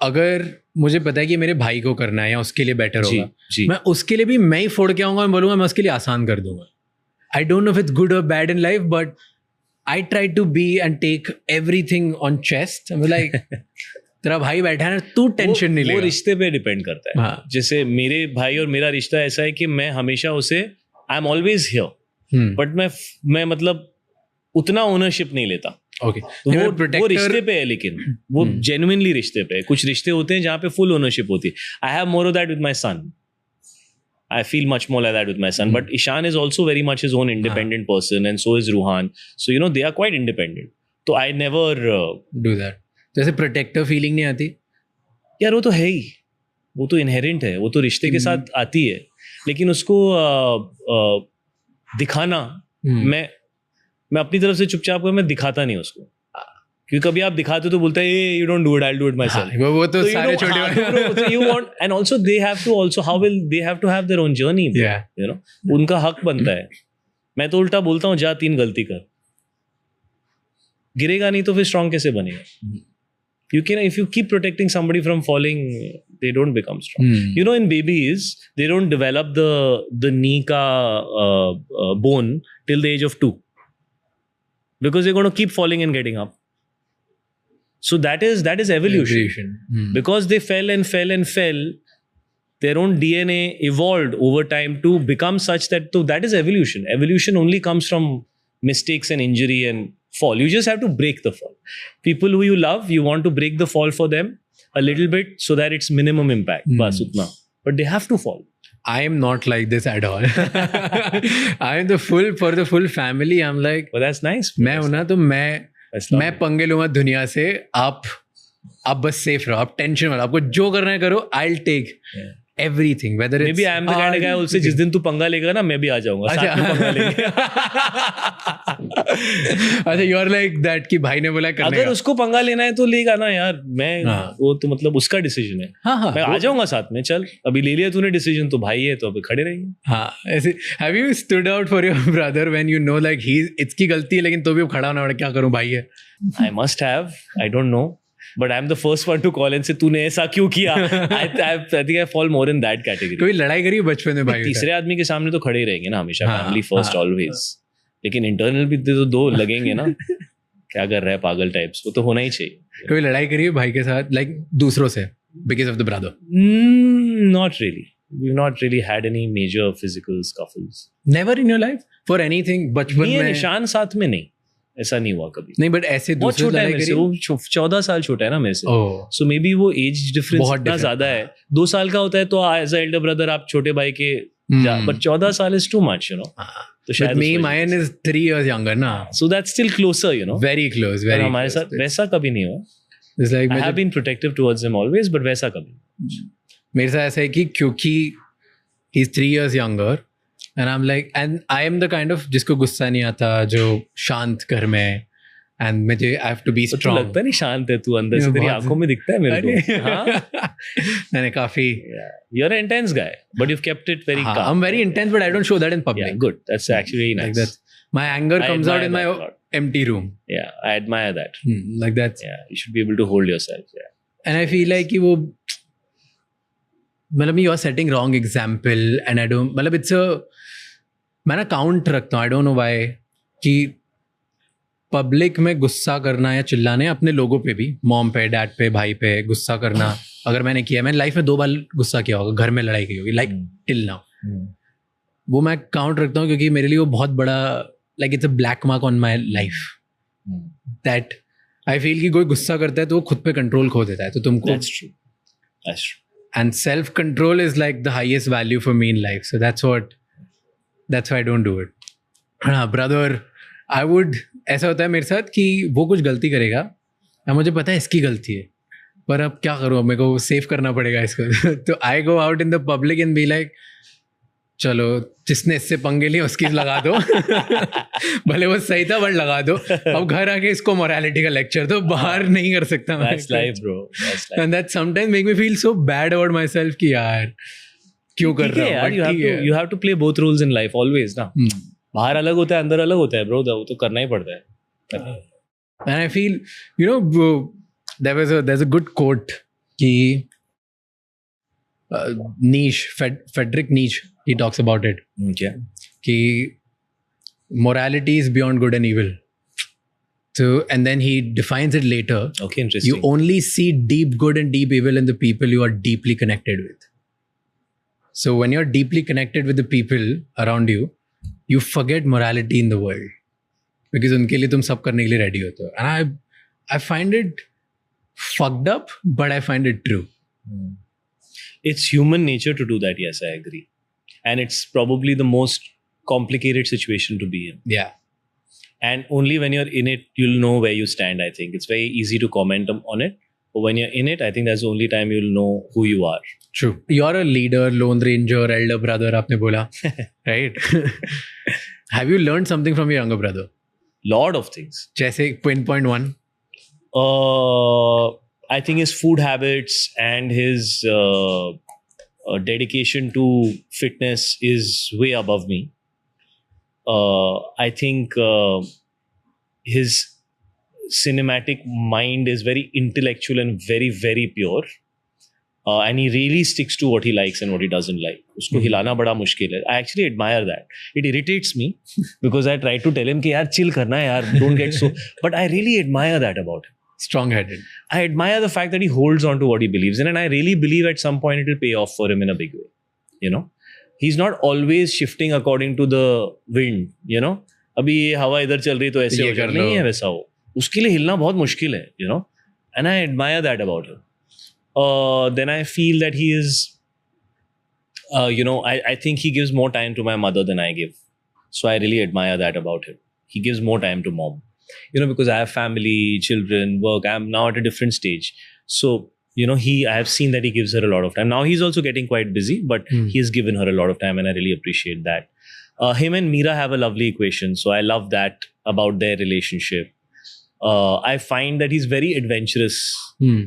अगर मुझे पता है कि मेरे भाई को करना है या उसके लिए बेटर जी, होगा, जी. मैं उसके लिए भी मैं ही फोड़ के आऊंगा, मैं बोलूंगा मैं उसके लिए आसान कर दूंगा. I don't know if it's good or bad in life, but I try to be and take everything on chest. Like तेरा भाई बैठा है ना, तू टेंशन नहीं ले. वो रिश्ते पे डिपेंड करता है. हाँ. जैसे मेरे भाई और मेरा रिश्ता ऐसा है कि मैं हमेशा उसे I am always here, but मैं मतलब उतना ओनरशिप नहीं लेता. ओके. तो वो रिश्ते पे है, लेकिन वो जेन्युइनली रिश्ते पे है. कुछ रिश्ते होते हैं जहाँ पे फुल ओनरशिप होती है. I have more of that with my son. I feel much more like that with my son. But Ishan is also very much his own independent person, and so is Ruhan. So, you know, they are quite independent. So, I never do that. जैसे protective feeling नहीं आती? यार वो तो है ही, वो तो inherent है, वो तो रिश्ते के साथ आती है. लेकिन उसको दिखाना, मैं अपनी तरफ से चुपचाप मैं दिखाता नहीं उसको. क्योंकि कभी आप दिखाते तो बोलते हैं you don't do it, I will do it myself. वो तो सारे छोटे you want, and also they have to also how will they have to have their own journey. You know, उनका हक बनता है. मैं तो उल्टा बोलता हूँ, जा 3 गलती कर. गिरेगा नहीं तो फिर स्ट्रांग कैसे बनेगा? You can, if you keep protecting somebody from falling, they don't become strong. You know, in babies, they don't develop the knee ka bone till the age of 2, because they're going to keep falling and getting up. So that is evolution. Because they fell and fell and fell, their own DNA evolved over time to become such that, so that is evolution. Evolution only comes from mistakes and injury and fall. You just have to break the fall. People who you love, you want to break the fall for them a little bit so that it's minimum impact. Bas utna. But they have to fall. I am not like this at all. I am for the full family. I'm like, but that's nice. मैं हूं ना, तो मैं पंगे लूंगा दुनिया से. आप बस सेफ रहो, आप टेंशन मत, आपको जो करना है करो. I'll take everything, whether it's maybe I am the kind of guy also, जिस दिन तू पंगा लेगा ना, मैं भी आ जाऊंगा, साथ में पंगा लेंगे. अच्छा, you are like that कि भाई ने बोला करने का. अगर उसको पंगा लेना है तो लेगा ना यार. मैं वो तो मतलब उसका डिसीजन है. मैं आ जाऊंगा साथ में. चल, अभी ले लिया तूने डिसीजन, तो भाई है तो अभी खड़े रहेंगे. हाँ, ऐसे. Have you stood out for your brother when you know like इसकी गलती है लेकिन तो भी वो खड़ा होना पड़ा, क्या करूं भाई है? I must have. I don't know. But I'm the first one to call and say तूने ऐसा क्यों किया? I think I fall more in that category. कोई लड़ाई करी बचपन में भाई? तीसरे आदमी के सामने तो खड़े ही रहेंगे ना हमेशा. Family first always. लेकिन इंटरनल भी तो 2 लगेंगे ना. क्या कर रहा है पागल टाइप्स, वो तो होना ही चाहिए. कोई लड़ाई करी है भाई के साथ, लाइक दूसरों से, because of the brother? Not really. We've not really had any major physical scuffles. Never in your life? For anything? बचपन में? निशान साथ में नहीं, ऐसा नहीं हुआ कभी. नहीं, बट ऐसे दूसरे छोटा है मेरे से. वो 14 साल छोटा है ना मेरे से. सो मे बी वो एज डिफरेंस इतना ज्यादा है. 2 साल का होता है तो एज अ एल्डर ब्रदर आप छोटे भाई के, बट 14 साल is too much, you know. तो शायद me, mine is 3 years younger ना. So that's still closer, you know. Very close, very. हमारे साथ वैसा कभी नहीं हुआ. It's like I have been protective towards him always, but वैसा कभी. मेरे साथ ऐसा है कि क्योंकि he's 3 years younger, and I'm like, and I am the kind of जिसको गुस्सा नहीं आता, जो शांत घर में, and मुझे I have to be strong. तो लगता नहीं शांत है तू, अंदर से तेरी आंखों में दिखता है मेरे को. हाँ, मैंने काफी. You're an intense guy, but you've kept it very calm. I'm very intense, but I don't show that in public. Yeah, good. That's actually very nice. Like that. My anger comes out in my empty room. Yeah, I admire that. Like that. Yeah, you should be able to hold yourself. Yeah. And I feel like कि वो, मतलब you are setting wrong example, and I don't, मतलब it's a, मैं ना count रखता हूँ. I don't know why कि public में गुस्सा करना या चिल्लाने, अपने लोगों पे भी, मॉम पे, डैड पे, भाई पे गुस्सा करना अगर मैंने किया, मैंने लाइफ में 2 बार गुस्सा किया होगा, घर में लड़ाई की होगी, लाइक टिल नाउ. वो मैं काउंट रखता हूँ क्योंकि मेरे लिए वो बहुत बड़ा, like it's a black mark on my life, that I feel कि कोई गुस्सा करता है तो वो खुद पे कंट्रोल खो देता है. तो तुमको, and self control is like the highest value for me in life. So that's why I don't do it. हाँ, ब्रदर, आई वुड, ऐसा होता है मेरे साथ कि वो कुछ गलती करेगा या मुझे पता है इसकी गलती है, पर अब क्या करूँ, अब मेरे को सेव करना पड़ेगा इसको. तो I go out in the public and be like, चलो जिसने इससे पंगे लिए उसकी लगा दो. भले वो सही था बट लगा दो. अब घर आके इसको मोरालिटी का लेक्चर दो, बाहर नहीं कर सकता मैं. That's life, bro. That's life. And that sometimes make me feel so bad about myself कि यार क्यों कर रहा हूँ. You have to play both roles in life always ना. बाहर अलग होता है, अंदर अलग होता है, ब्रो. वो तो करना ही पड़ता है. And I feel, you know, there's a good quote कि Friedrich Nietzsche, he talks about it. Okay. कि morality is beyond good and evil. So, and then he defines it later. Okay, interesting. You only see deep good and deep evil in the people you are deeply connected with. So when you're deeply connected with the people around you, you forget morality in the world. Because उनके लिए तुम सब करने के लिए ready होते हो. And I find it fucked up, but I find it true. It's human nature to do that, yes, I agree. And it's probably the most complicated situation to be in. Yeah. And only when you're in it, you'll know where you stand, I think. It's very easy to comment on it. But when you're in it, I think that's the only time you'll know who you are. True. You're a leader, lone ranger, elder brother, aapne bola. Right? Have you learned something from your younger brother? Lot of things. Jaise pinpoint one. I think his food habits and his dedication to fitness is way above me. I think his cinematic mind is very intellectual and very, very pure. And he really sticks to what he likes and what he doesn't like. Usko hilana bada mushkil hai. I actually admire that. It irritates me because I try to tell him ki yaar chill karna hai yaar, don't get so. But I really admire that about him. Strong-headed. I admire the fact that he holds on to what he believes in, and I really believe at some point it will pay off for him in a big way. You know, he's not always shifting according to the wind. You know, अभी ये हवा इधर चल रही तो ऐसे हो जाए, नहीं है वैसा हो. उसके लिए हिलना बहुत मुश्किल है. You know, and I admire that about him. Then I feel that he is, I think he gives more time to my mother than I give. So I really admire that about him. He gives more time to mom. You know, because I have family, children, work. I'm now at a different stage. So, I have seen that he gives her a lot of time. Now he's also getting quite busy, but he has given her a lot of time and I really appreciate that. Him and Meera have a lovely equation. So I love that about their relationship. I find that he's very adventurous.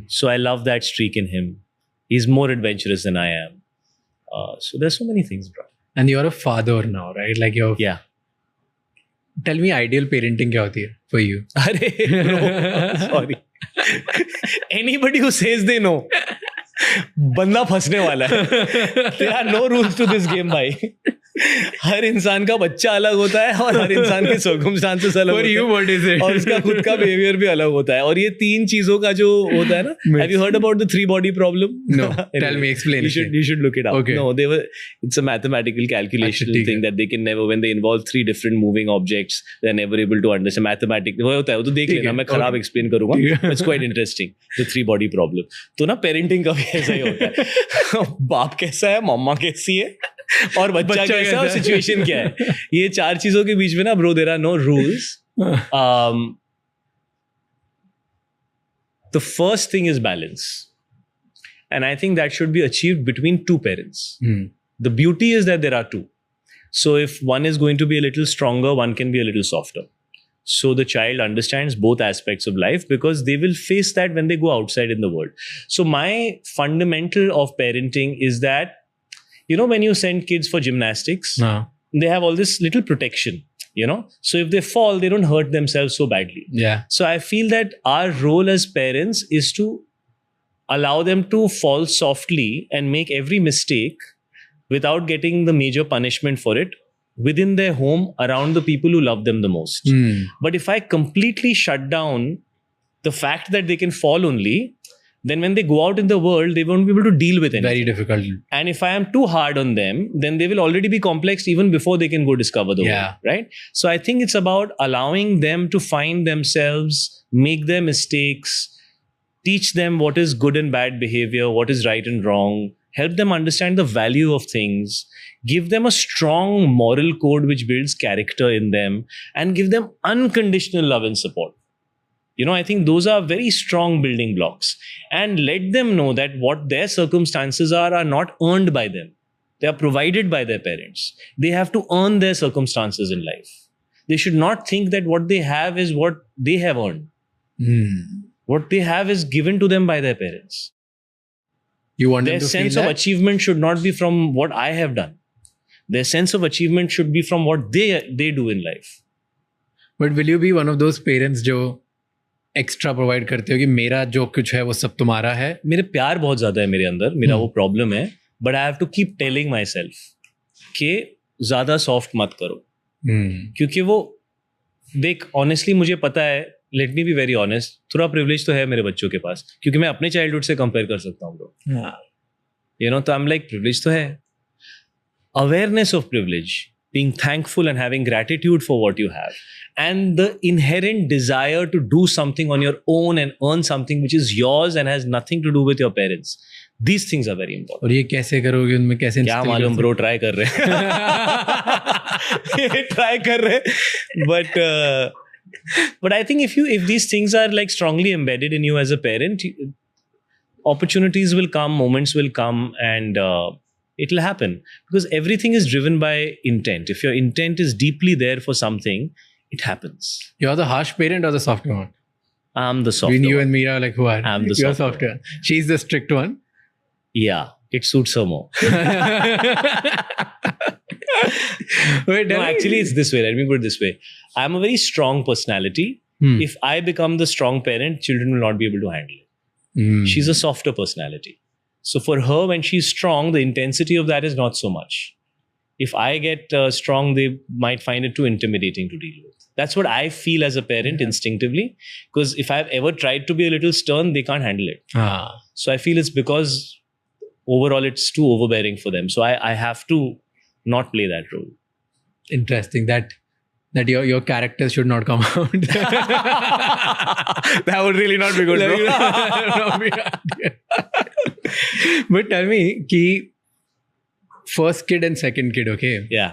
So I love that streak in him. He's more adventurous than I am. So there's so many things, bro. And you're a father now, right? Like you're... Yeah. Tell me ideal parenting क्या होती है for you? अरे bro, sorry. Anybody who says they know, बंदा फंसने वाला है. There are no rules to this game, भाई. हर इंसान का बच्चा अलग होता है और हर इंसान के circumstances अलग होते हैं. For you, what is it? और उसका खुद का behavior भी अलग होता है. और ये तीन चीजों का जो होता है ना, have you heard about the 3-body problem? No. Tell me, explain. You should look it up. Okay. No, it's a mathematical calculation thing that they can never, when they involve 3 different moving objects, they're never able to understand. Mathematics वो होता है, वो तो देख लेना, मैं खराब explain करूँगा. It's quite interesting. The 3-body problem. तो ना parenting का भी ऐसा ही होता है. बाप कैसा है, मम्मा कैसी है, और बच्चा कैसा है और सिचुएशन क्या है. ये 4 चीजों के बीच में ना bro, there are no rules. The first thing is balance, and I think that should be achieved between 2 parents. The beauty is that there are 2. So if one is going to be a little stronger, one can be a little softer. So the child understands both aspects of life because they will face that when they go outside in the world. So my fundamental of parenting is that, when you send kids for gymnastics, they have all this little protection, So if they fall, they don't hurt themselves so badly. Yeah. So I feel that our role as parents is to allow them to fall softly and make every mistake without getting the major punishment for it within their home around the people who love them the most. But if I completely shut down the fact that they can fall only, then when they go out in the world, they won't be able to deal with anything. Very difficult. And if I am too hard on them, then they will already be complexed even before they can go discover the world, right? So I think it's about allowing them to find themselves, make their mistakes, teach them what is good and bad behavior, what is right and wrong, help them understand the value of things, give them a strong moral code which builds character in them, and give them unconditional love and support. I think those are very strong building blocks. And let them know that what their circumstances are not earned by them. They are provided by their parents. They have to earn their circumstances in life. They should not think that what they have is what they have earned. What they have is given to them by their parents. You want their them to sense feel of that? achievement should not be from what I have done. Their sense of achievement should be from what they do in life. But will you be one of those parents जो extra provide करते हो कि मेरा जो कुछ है वो सब तुम्हारा है? मेरे प्यार बहुत ज्यादा है मेरे अंदर, मेरा वो प्रॉब्लम है, but I have to keep telling myself कि ज्यादा सॉफ्ट मत करो, क्योंकि वो देख ऑनेस्टली मुझे पता है, let me be very honest, थोड़ा प्रिविलेज तो है मेरे बच्चों के पास, क्योंकि मैं अपने चाइल्डहुड से कंपेयर कर सकता हूँ ब्रो, यू नो, तो आई एम लाइक प्रिविलेज तो है, awareness of privilege, being thankful and having gratitude for what you have, and the inherent desire to do something on your own and earn something which is yours and has nothing to do with your parents. These things are very important. और ये कैसे करोगे, उनमें कैसे? क्या मालूम bro, try कर रहे हैं ट्राई कर रहे हैं, but I think if these things are like strongly embedded in you as a parent, opportunities will come, moments will come, and it will happen, because everything is driven by intent. If your intent is deeply there for something, it happens. You're the harsh parent or the soft one? I'm the soft Between one. you and Meera, like who are? I'm the You're soft soft one. She's the strict one. Yeah, it suits her more. Wait, No, actually it's this way. Let me put it this way. I'm a very strong personality. If I become the strong parent, children will not be able to handle it. She's a softer personality. So for her, when she's strong, the intensity of that is not so much. If I get strong, they might find it too intimidating to deal with. That's what I feel as a parent instinctively. Because if I've ever tried to be a little stern, they can't handle it. So I feel it's because overall it's too overbearing for them. So I have to not play that role. Interesting. That your characters should not come out. That would really not be good, bro. But tell me कि first kid and second kid, okay? Yeah.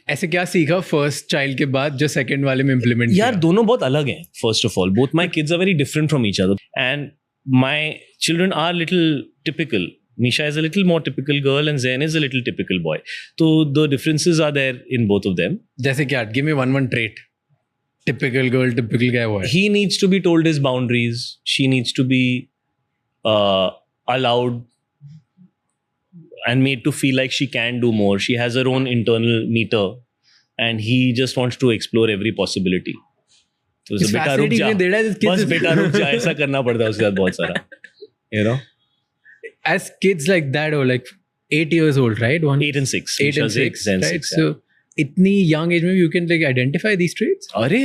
ऐसे क्या सीखा first child के बाद जो second वाले में implement किया? यार दोनों बहुत अलग हैं. First of all, both my kids are very different from each other, and my children are little typical. Misha is a little more typical girl and Zain is a little typical boy. So the differences are there in both of them. जैसे क्या? Give me one trait. Typical girl, typical guy, boy. He needs to be told his boundaries. She needs to be allowed and made to feel like she can do more. She has her own internal meter and he just wants to explore every possibility. तो It's बेटा रुक जा, बस बेटा रुक जा, ऐसा करना पड़ता है उसके बाद बहुत सारा, you know. As kids like that, or like 8 years old, right? 8 and 6. 8 and 6, Zen right? 6, So, itni young age में you can like identify these traits? Arey,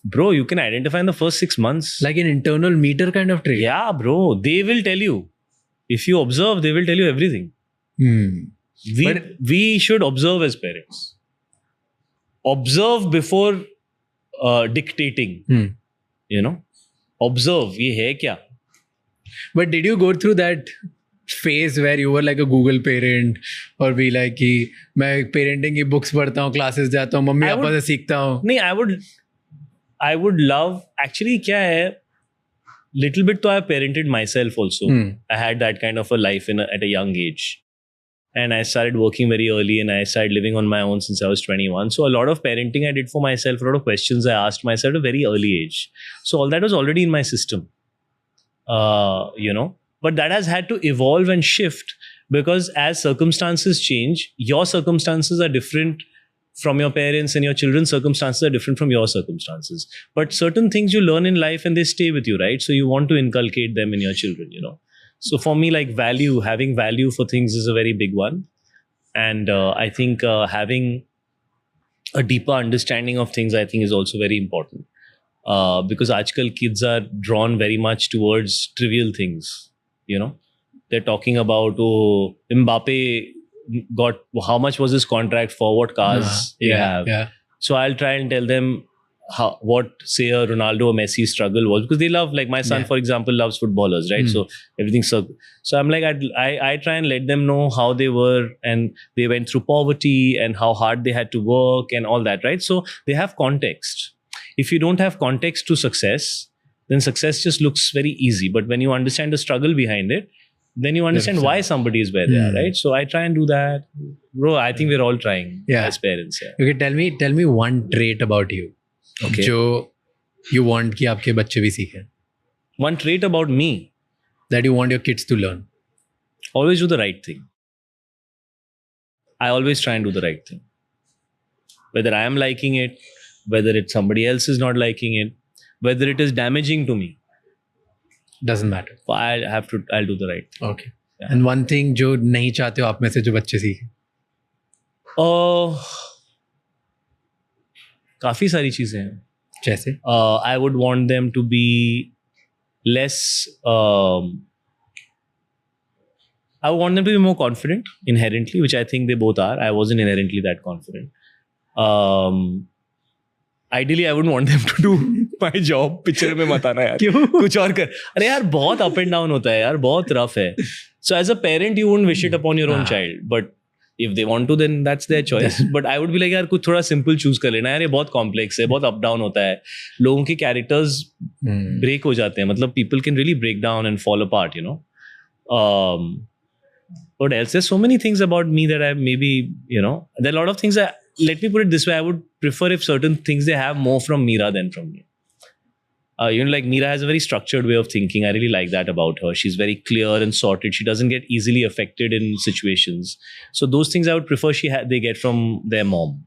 bro, you can identify in the first 6 months. Like an internal meter kind of trait? Yeah, bro. They will tell you. If you observe, they will tell you everything. We should observe as parents. Observe before dictating. You know? Observe. ये है क्या? But did you go through that phase where you were like a Google parent or be like कि मैं parenting की books पढ़ता हूँ, classes जाता हूँ, मम्मी पापा से सीखता हूँ? नहीं, I would love, actually क्या है, little bit तो I parented myself also. I had that kind of a life at a young age. And I started working very early and I started living on my own since I was 21. So a lot of parenting I did for myself, a lot of questions I asked myself at a very early age. So all that was already in my system. You know, but that has had to evolve and shift because as circumstances change, your circumstances are different from your parents and your children's circumstances are different from your circumstances. But certain things you learn in life and they stay with you, right? So you want to inculcate them in your children, you know. So for me, like having value for things is a very big one. And I think having a deeper understanding of things, I think is also very important. Because aajkal kids are drawn very much towards trivial things, you know. They're talking about, oh, Mbappe got, how much was his contract for, what cars they have. Yeah. So I'll try and tell them what, say, a Ronaldo or Messi struggle was, because they love, like my son, for example, loves footballers, right? So everything's so I'm like, I try and let them know how they were and they went through poverty and how hard they had to work and all that, right? So they have context. If you don't have context to success, then success just looks very easy. But when you understand the struggle behind it, then you understand why somebody is where they are, right? So I try and do that. Bro, I think we're all trying as parents. Yeah. Okay, tell me one trait about you. Okay. जो you want कि आपके बच्चे भी सीखें. One trait about me that you want your kids to learn. Always do the right thing. I always try and do the right thing. Whether I am liking it, whether it's somebody else is not liking it, whether it is damaging to me, Doesn't matter. I'll do the right thing. Okay. And one thing जो नहीं चाहते हो आप में से जो बच्चे सीखे? काफी सारी चीजें हैं. जैसे? I would want them to be less. I want them to be more confident inherently, which I think they both are. I wasn't inherently that confident. Ideally, I wouldn't want them to do my job. Picture में मत आना यार. क्यों? कुछ और कर. अरे यार बहुत up and down होता है यार, बहुत rough है. So as a parent, you wouldn't wish it upon your own child. But if they want to, then that's their choice. But I would be like यार कुछ थोड़ा simple choose कर लेना यार. ये बहुत complex है, बहुत up down होता है. लोगों के characters break हो जाते हैं. मतलब people can really break down and fall apart, you know. What else? There's so many things about me that I maybe, you know, there are a lot of things that, let me put it this way, I would prefer if certain things they have more from Meera than from me. You know, like Meera has a very structured way of thinking. I really like that about her. She's very clear and sorted. She doesn't get easily affected in situations. So those things I would prefer they get from their mom.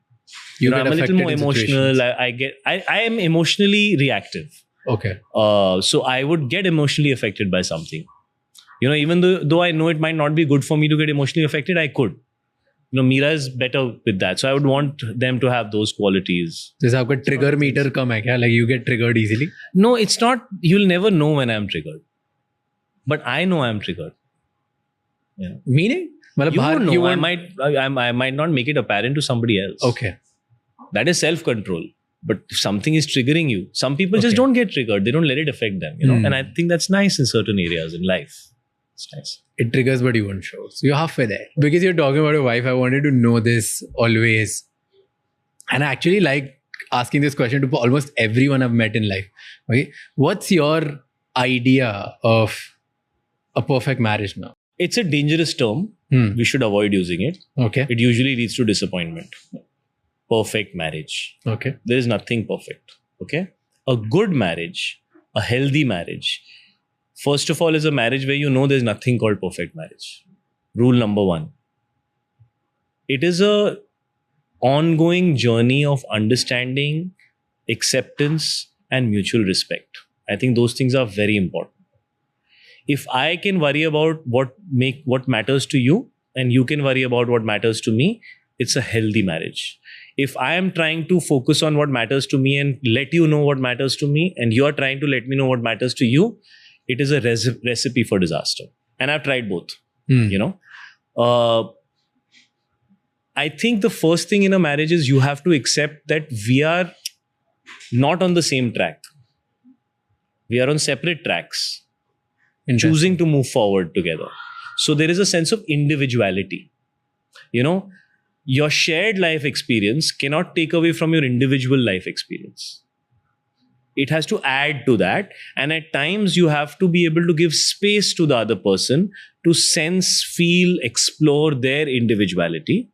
You know, I'm a little more emotional. I am emotionally reactive. Okay. So I would get emotionally affected by something. You know, even though I know it might not be good for me to get emotionally affected, I could. You know, Meera is better with that. So I would want them to have those qualities. जैसे आपका trigger meter कम है क्या? Like you get triggered easily? No, it's not. You'll never know when I'm triggered. But I know I'm triggered. Yeah. Meaning? मतलब You won't know. you won't... I might not make it apparent to somebody else. Okay. That is self-control. But if something is triggering you, some people just don't get triggered. They don't let it affect them. You know, and I think that's nice in certain areas in life. It's nice. It triggers, but you won't show. So you're halfway there. Because you're talking about your wife, I wanted to know this always. And I actually like asking this question to almost everyone I've met in life. Okay, what's your idea of a perfect marriage now? It's a dangerous term. We should avoid using it. Okay. It usually leads to disappointment. Perfect marriage. Okay. There is nothing perfect. Okay. A good marriage, a healthy marriage, first of all, is a marriage where you know there's nothing called perfect marriage. Rule number 1. It is a ongoing journey of understanding, acceptance, and mutual respect. I think those things are very important. If I can worry about what matters to you, and you can worry about what matters to me, it's a healthy marriage. If I am trying to focus on what matters to me and let you know what matters to me, and you are trying to let me know what matters to you, it is a recipe for disaster. And I've tried both, you know. I think the first thing in a marriage is you have to accept that we are not on the same track. We are on separate tracks, choosing to move forward together. So there is a sense of individuality. You know, your shared life experience cannot take away from your individual life experience. It has to add to that. And at times you have to be able to give space to the other person to sense, feel, explore their individuality.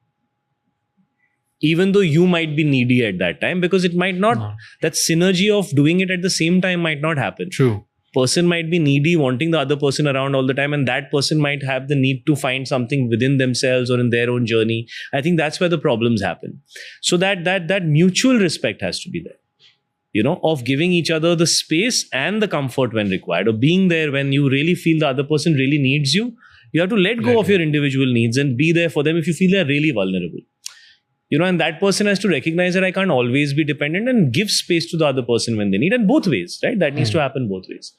Even though you might be needy at that time, because it might not, that synergy of doing it at the same time might not happen. True. Person might be needy, wanting the other person around all the time, and that person might have the need to find something within themselves or in their own journey. I think that's where the problems happen. So that mutual respect has to be there. You know, of giving each other the space and the comfort when required, or being there when you really feel the other person really needs you. You have to let go of your individual needs and be there for them if you feel they're really vulnerable. You know, and that person has to recognize that I can't always be dependent and give space to the other person when they need, and both ways, right? That needs to happen both ways.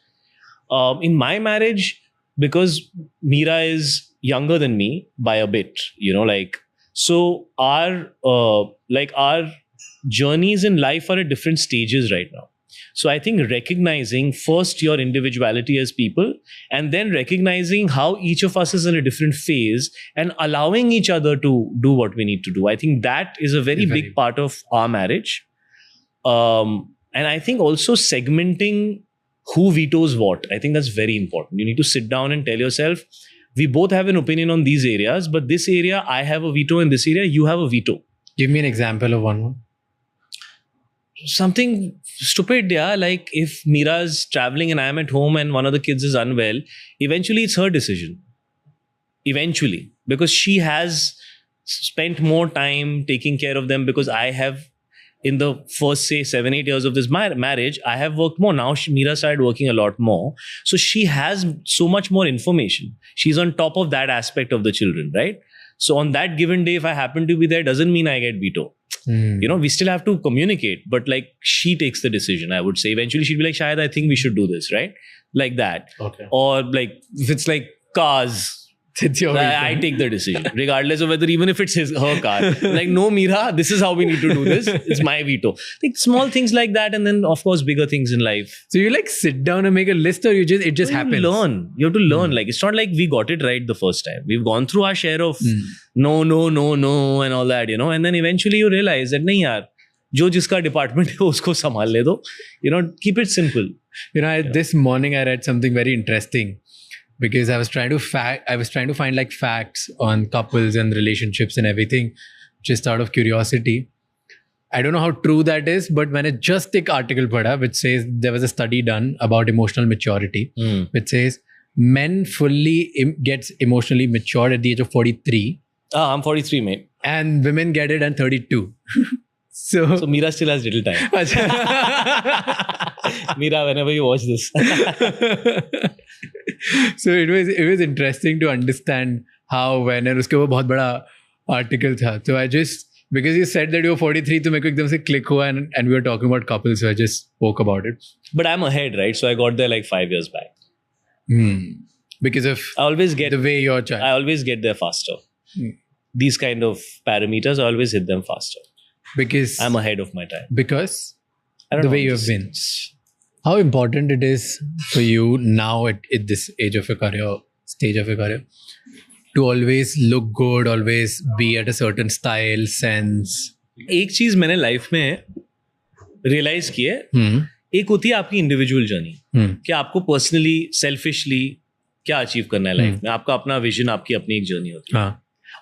In my marriage, because Meera is younger than me by a bit, you know, like, so our journeys in life are at different stages right now. So I think recognizing first your individuality as people, and then recognizing how each of us is in a different phase and allowing each other to do what we need to do. I think that is a very big part of our marriage. And I think also segmenting who vetoes what. I think that's very important. You need to sit down and tell yourself, we both have an opinion on these areas, but this area I have a veto, in this area you have a veto. Give me an example of one. Something stupid, yeah. Like if Meera is traveling and I am at home and one of the kids is unwell, eventually it's her decision. Eventually. Because she has spent more time taking care of them, because I have in the first, say, 7-8 years of this marriage, I have worked more. Now Meera started working a lot more. So she has so much more information. She's on top of that aspect of the children, right? So on that given day, if I happen to be there, doesn't mean I get veto. You know, we still have to communicate, but like she takes the decision, I would say. Eventually she'd be like, Shayad, I think we should do this, right? Like that. Okay. Or like, if it's like cars, It's your I take the decision, regardless of whether even if it's her car. Like, no, Meera, this is how we need to do this. It's my veto. Like small things like that, and then of course bigger things in life. So you like sit down and make a list, or it just happens? You learn. You have to learn. Like it's not like we got it right the first time. We've gone through our share of no, and all that, you know. And then eventually you realize that nahi yaar, जो जिसका department है उसको संभाल ले दो. You know, keep it simple. You know, this morning I read something very interesting. Because I was trying to find like facts on couples and relationships and everything, just out of curiosity. I don't know how true that is, but when I just एक article पढ़ा which says there was a study done about emotional maturity, which says men fully gets emotionally matured at the age of 43. I'm 43, mate. And women get it at 32. So Meera still has little time. Meera, whenever you watch this. So it was interesting to understand how when and उसके वो बहुत बड़ा article था. So I just, because you said that you were 43, तो मेरे को एकदम से click हुआ and we were talking about couples, so I just spoke about it. But I'm ahead, right? So I got there like 5 years back. Because of I always get the way you're child. I always get there faster. These kind of parameters, I always hit them faster. Because I'm ahead of my time. Because I don't the know, way you have been. How important it is for you now at this age of your career, stage of your career, to always look good, always be at a certain style, sense? एक चीज मैंने life में realise की है. एक होती है आपकी इंडिविजुअल जर्नी कि आपको पर्सनली सेल्फिशली क्या अचीव करना है लाइफ में. आपका अपना विजन, आपकी अपनी एक जर्नी होती है.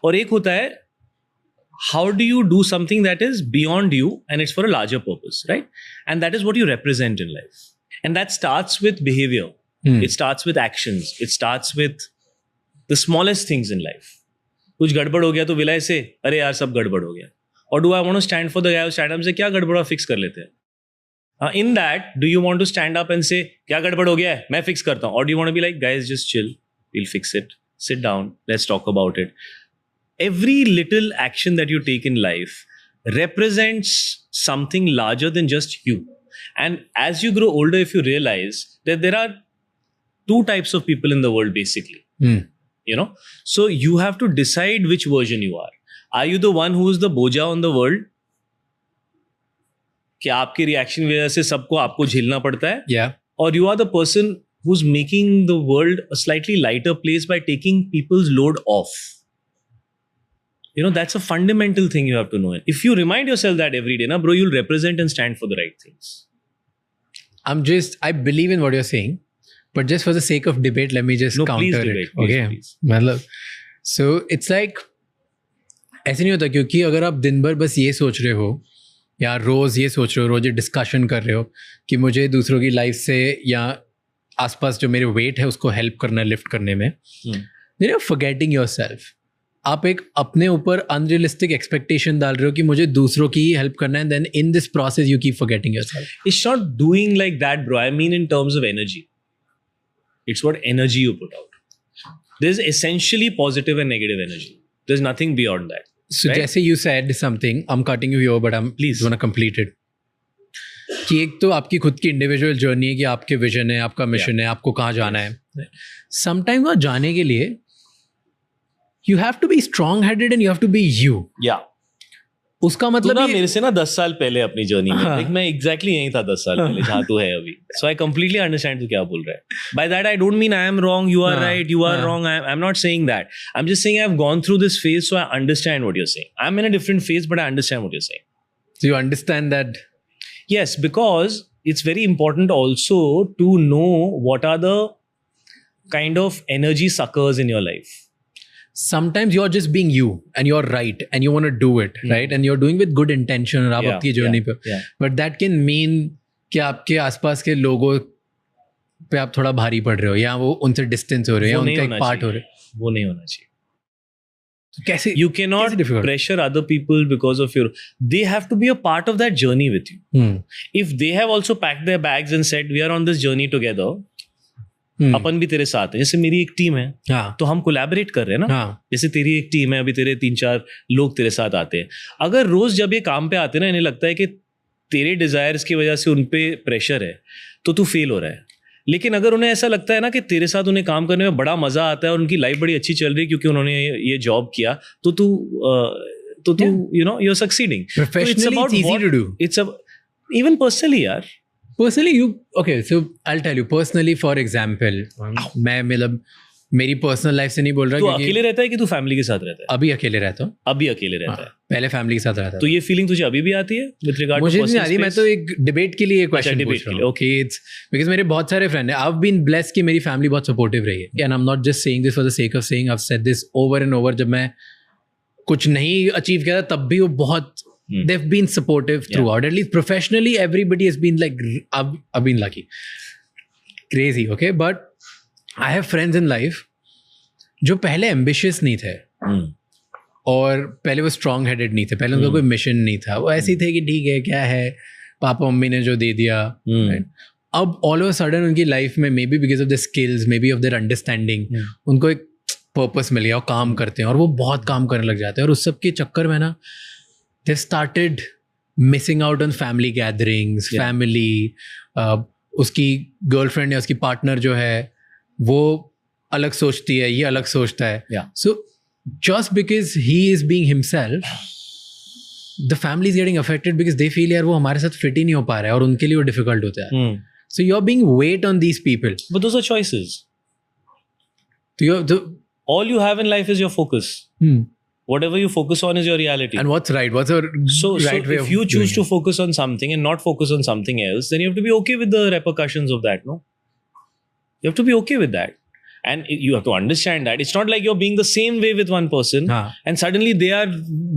और एक होता है how do you do something that is beyond you and it's for a larger purpose, right? And that is what you represent in life. And that starts with behavior. It starts with actions. It starts with the smallest things in life. कुछ गड़बड़ हो गया तो विलय से अरे यार सब गड़बड़ हो गया. Or do I want to stand for the guy who stand up and say क्या गड़बड़ा fix कर लेते हैं. In that, do you want to stand up and say क्या गड़बड़ हो गया है मैं fix करता हूँ, or do you want to be like guys just chill, we'll fix it, sit down, let's talk about it. Every little action that you take in life represents something larger than just you. And as you grow older, if you realize that there are two types of people in the world, basically, you know, so you have to decide which version you are. Are you the one who is the boja on the world? कि आपके reaction की वजह से सबको आपको झेलना पड़ता है? Yeah. Or you are the person who's making the world a slightly lighter place by taking people's load off. You know, that's a fundamental thing you have to know. If you remind yourself that every day, na bro, you'll represent and stand for the right things. I believe in what you're saying, but just for the sake of debate, let me just counter it. Please. मतलब, so it's like, ऐसे नहीं होता क्योंकि अगर आप दिन भर बस ये सोच रहे हो या रोज़ ये सोच रहे हो, रोज़ ये डिस्कशन कर रहे हो कि मुझे दूसरों की लाइफ से या आसपास जो मेरे वेट है उसको हेल्प करना, लिफ्ट करने में, then you're forgetting yourself. आप एक अपने ऊपर अनरियलिस्टिक एक्सपेक्टेशन डाल रहे हो कि मुझे दूसरों की ही हेल्प करना है, then in this process you keep forgetting yourself. It's not doing like that, bro. I mean in terms of energy. It's what energy you put out. There's essentially positive and negative energy. There's nothing beyond that. So right? जैसे you said something, I'm cutting you here, but I'm please want to complete it. कि एक तो आपकी खुद की individual journey है कि आपके विजन है, आपका मिशन है, आपको कहाँ जाना है. समटाइम वहाँ जाने के लिए you have to be strong headed and you have to be you. Yeah. उसका मतलब तू ना मेरे से ना 10 साल पहले अपनी जर्नी में, like मैं exactly यहीं था 10 साल पहले जहाँ तू है अभी. So I completely understand तू क्या बोल रहा है. By that I don't mean I am wrong, you are right, you are wrong. I'm not saying that. I'm just saying I've gone through this phase, so I understand what you're saying. I'm in a different phase, but I understand what you're saying. So you understand that? Yes, because it's very important also to know what are the kind of energy suckers in your life. Sometimes you're just being you and you're right and you want to do it, right? And you're doing with good intention और आप आपकी journey पे. But that can mean कि आपके आसपास के लोगों पे आप थोड़ा भारी पड़ रहे हो या वो उनसे डिस्टेंस हो रहे हो या उनका एक पार्ट हो रहे हो. वो नहीं होना चाहिए. कैसे You cannot कैसे difficult? pressure other people because of your. They have to be a part of that journey with you. If they have also packed their bags and said, "We are on this journey together," अपन भी तेरे साथ है. जैसे मेरी एक team है, हाँ तो हम कोलैबोरेट कर रहे हैं ना. हाँ जैसे तेरी एक टीम है, अभी तेरे 3-4 लोग तेरे साथ आते हैं. अगर रोज जब ये काम पे आते हैं ना, इन्हें लगता है कि तेरे डिजायर्स की वजह से उन पे प्रेशर है, तो तू फेल हो रहा है. लेकिन अगर उन्हें ऐसा लगता है ना कि तेरे साथ उन्हें काम करने में बड़ा मजा आता है और उनकी लाइफ बड़ी अच्छी चल रही है क्योंकि उन्होंने ये जॉब किया, तो तू you know you are succeeding. Professionally, it's easy to do. It's even personally यार. Personally, okay, so I'll tell you personally, for example, मैं मतलब मेरी पर्सनल लाइफ से नहीं बोल रहा तू क्योंकि अकेले रहता है कि तू फैमिली के साथ रहता है? अभी अकेले रहता हूँ. अभी अकेले रहता है. पहले फैमिली के साथ रहता तो था. ये फीलिंग तुझे अभी भी आती है विद रिगार्ड टू मुझे नहीं पर्सनल आती. मैं तो एक डिबेट के लिए क्वेश्चन debate पूछ के रहा लिए, हूँ. ओके, इट्स बिकॉज मेरे बहुत सारे फ्रेंड हैं. आई हैव बीन ब्लेस्ड कि मेरी फैमिली बहुत सपोर्टिव रही है. And I am not just saying this for the sake of saying. I have said this over and over. जब मैं कुछ नहीं अचीव किया था तब भी वो बहुत they've been supportive throughout. At least professionally, everybody has been like, I've been lucky. Crazy, okay? But I have friends in life जो पहले ambitious नहीं थे और पहले वो strong headed नहीं थे. पहले उनका कोई mission नहीं था. वो ऐसे ही थे कि ठीक है, क्या है, पापा मम्मी ने जो दे दिया. Right? अब all of a sudden उनकी लाइफ में maybe because of their skills, maybe of their understanding, उनको एक पर्पस मिल गया और काम करते हैं और वो बहुत काम करने लग जाते हैं. और उस सब के चक्कर में ना they started missing out on family gatherings, family. उसकी गर्लफ्रेंड या उसकी पार्टनर जो है वो अलग सोचती है, ये अलग सोचता है. So just because he is being himself, the family is getting affected because they feel यार वो हमारे साथ फिट ही नहीं हो पा रहा है और उनके लिए वो डिफिकल्ट होता है. So you're being weight on these people. But those are choices. So all you have in life is your focus. Whatever you focus on is your reality. And what's right? What's a right way of if you choose to doing focus on something and not focus on something else, then you have to be okay with the repercussions of that, no? You have to be okay with that. And you have to understand that. It's not like you're being the same way with one person and suddenly they are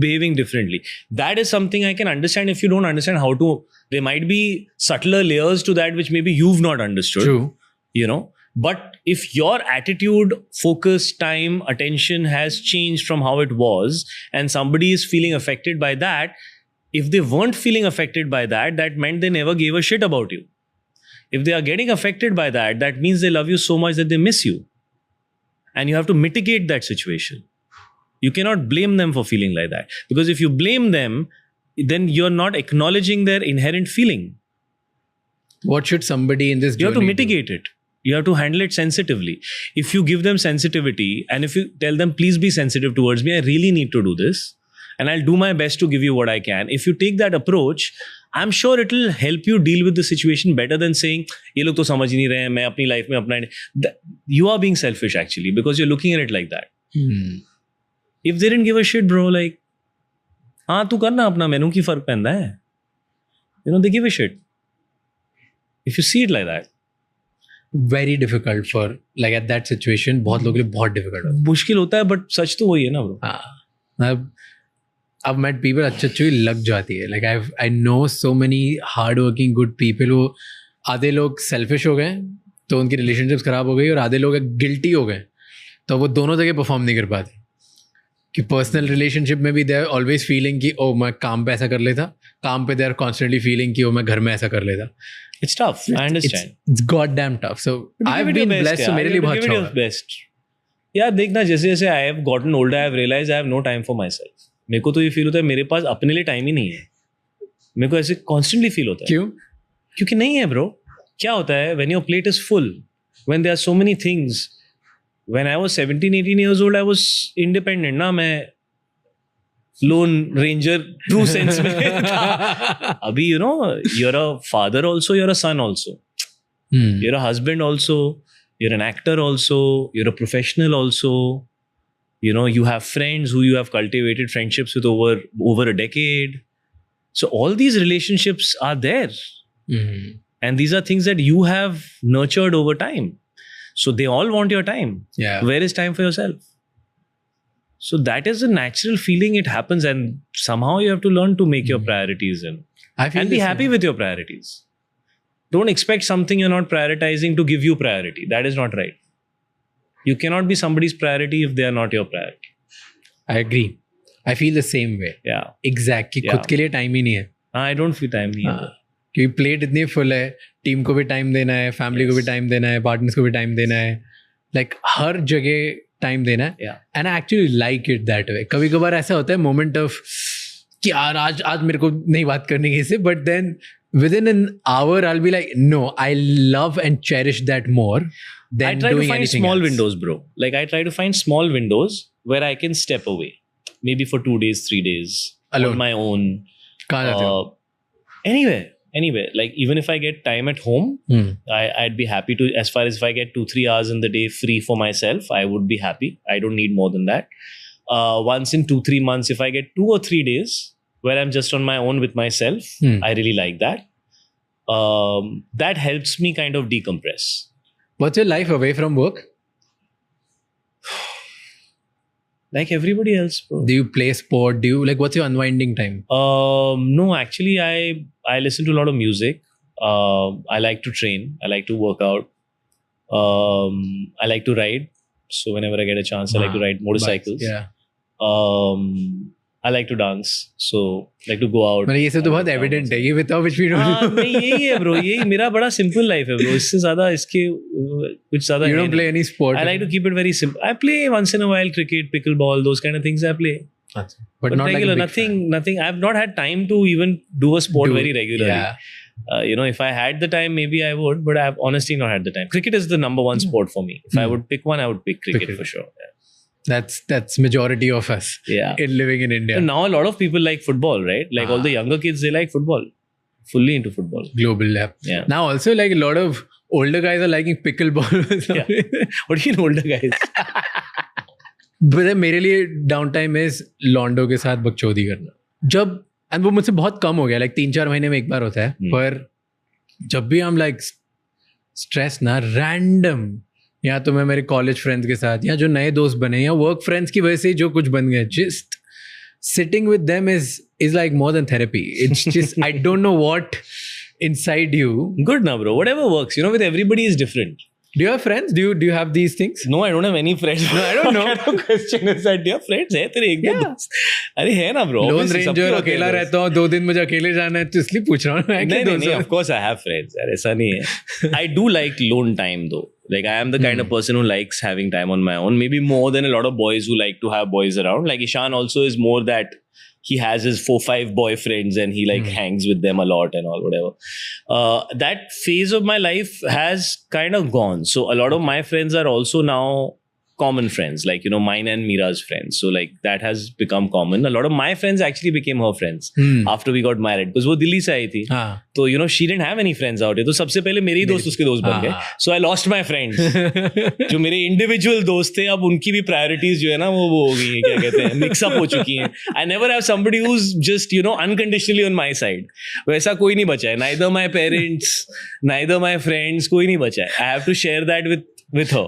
behaving differently. That is something I can understand if you don't understand how to... There might be subtler layers to that which maybe you've not understood. True. You know? But if your attitude, focus, time, attention has changed from how it was and somebody is feeling affected by that, if they weren't feeling affected by that, that meant they never gave a shit about you. If they are getting affected by that, that means they love you so much that they miss you. And you have to mitigate that situation. You cannot blame them for feeling like that. Because if you blame them, then you're not acknowledging their inherent feeling. What should somebody in this You have to journey mitigate it. You have to handle it sensitively. If you give them sensitivity and if you tell them, please be sensitive towards me, I really need to do this and I'll do my best to give you what I can. If you take that approach, I'm sure it will help you deal with the situation better than saying, ये लोग तो समझ ही नहीं रहे हैं, मैं अपनी life में अपना... You are being selfish actually because you're looking at it like that. If they didn't give a shit, bro, like, हाँ तू करना अपना, मैनू की फर्क पैंदा है. You know, they give a shit. If you see it like that. Very difficult for, like at that situation, बहुत लोगों के लिए बहुत difficult है. मुश्किल होता है, but सच तो वही है ना bro. हाँ. I've met people अच्छी लग जाती है. Like I know so many hardworking good people who आधे लोग selfish हो गए तो उनकी relationships खराब हो गई और आधे लोग guilty हो गए तो वो दोनों जगह perform नहीं कर पाते. कि पर्सनल रिलेशनशिप में भी दे आर ऑलवेज फीलिंग कि ओ मैं काम पे ऐसा कर लेता, काम पे दे आर कॉन्स्टेंटली फीलिंग कि ओ मैं घर में ऐसा कर लेता. It's tough, I understand, it's god damn tough. So I have been blessed, so मेरे लिए बहुत अच्छा है. बेस्ट यार. देखना जैसे जैसे I have gotten older, I have realised I have no time for myself. मेरे को तो ये फील होता है मेरे पास अपने लिए टाइम ही नहीं है. मेरे को ऐसे कॉन्स्टेंटली फील होता है. क्यों? क्योंकि नहीं है ब्रो. क्या होता है when your plate is full, when there are so many things. When I was 17-18 years old, I was independent ना. मैं लोन रेंजर ट्रू सेंस में था. अभी you know you're a father also, you're a son also, you're a husband also, you're an actor also, you're a professional also. You know, you have friends who you have cultivated friendships with over a decade. So all these relationships are there. And these are things that you have nurtured over time. So they all want your time. Yeah. Where is time for yourself? So that is a natural feeling. It happens, and somehow you have to learn to make your priorities and be happy with your priorities. Don't expect something you're not prioritizing to give you priority. That is not right. You cannot be somebody's priority if they are not your priority. I agree. I feel the same way. Yeah. Exact कि Yeah. खुद के लिए time ही नहीं है. I don't feel time नहीं है. हाँ, क्योंकि प्लेट इतनी फुल है, टीम को भी टाइम देना है, फैमिली को भी Yes. टाइम देना है, पार्टनर्स को भी टाइम देना है, लाइक हर जगह टाइम देना है. Yeah. And I actually like it that way. कभी कभार ऐसा होता है मोमेंट ऑफ कि यार आज मेरे को नहीं बात करनी किसी से, but then within an hour I'll be like, no, I love and cherish that more than I try to doing find anything small else. windows, bro. Like I try to find small windows where I can step away, maybe for 2 days, 3 days, Alone. on my own. कहाँ जाते हो? Anywhere. Like even if I get time at home, I'd be happy to. As far as if I get 2-3 hours in the day free for myself, I would be happy. I don't need more than that. Once in 2-3 months, if I get 2 or 3 days where I'm just on my own with myself, I really like that. That helps me kind of decompress. What's your life away from work? Like everybody else, bro. Do you play sport? Do you like what's your unwinding time? No, actually, I listen to a lot of music. I like to train. I like to work out. I like to ride. So whenever I get a chance, I like to ride motorcycles. Yeah. I like to dance. So like to go out. मतलब ये सब तो बहुत evident है. ये बताओ which we don't know. नहीं यही है bro. यही मेरा बड़ा simple life है bro. इससे ज़्यादा इसके कुछ ज़्यादा. You don't play any sport. I like to keep it very simple. I play once in a while cricket, pickleball, those kind of things I play. But not regular, like a big nothing. I've not had time to even do a sport very regularly. Yeah. If I had the time, maybe I would, but I've honestly not had the time. Cricket is the number one sport for me. If I would pick one, I would pick cricket for sure. Yeah. That's majority of us. Yeah. In living in India. And now a lot of people like football, right? Like all the younger kids, they like football. Fully into football. Global, yeah. Yeah. Now also like a lot of older guys are liking pickleball. Yeah. What do you mean older guys? But मेरे लिए down time is लॉन्डो के साथ बकचोदी करना. जब and वो मुझसे बहुत कम हो गया, लाइक 3-4 महीने में एक बार होता है, पर जब भी हम लाइक स्ट्रेस ना रैंडम, या तो मैं मेरे कॉलेज फ्रेंड्स के साथ या जो नए दोस्त बने या वर्क फ्रेंड्स की वजह से जो कुछ बन गए, just sitting with them is like more than therapy. It's just I don't know what inside you. Good now, bro. Whatever works. With everybody is different. Do you have friends? Do you have these things? No, I don't have any friends. No, I don't know. What kind of question is that? Do you have friends? है तेरे एक दो दोस्त? अरे है ना bro. Lone Ranger अकेला रहता हूँ, 2 दिन मुझे अकेले जाना है, तो इसलिए पूछ रहा हूँ. नहीं, of course I have friends. यार ऐसा नहीं है. I do like lone time though. Like I am the kind of person who likes having time on my own. Maybe more than a lot of boys who like to have boys around. Like Ishan also is more that he has his 4-5 boyfriends and he like hangs with them a lot and all whatever. That phase of my life has kind of gone. So a lot of my friends are also now common friends, like mine and Mira's friends. So like that has become common. A lot of my friends actually became her friends after we got married, because वो दिल्ली से आई थी. तो she didn't have any friends out here. तो सबसे पहले मेरे ही दोस्त उसके दोस्त बन गए. So I lost my friends. जो मेरे individual दोस्त थे, अब उनकी भी priorities जो है ना वो हो गई हैं, क्या कहते हैं, mix up हो चुकी हैं. I never have somebody who's just unconditionally on my side. वैसा कोई नहीं बचा है. Neither my parents, neither my friends, कोई नहीं बचा है. I have to share that with her.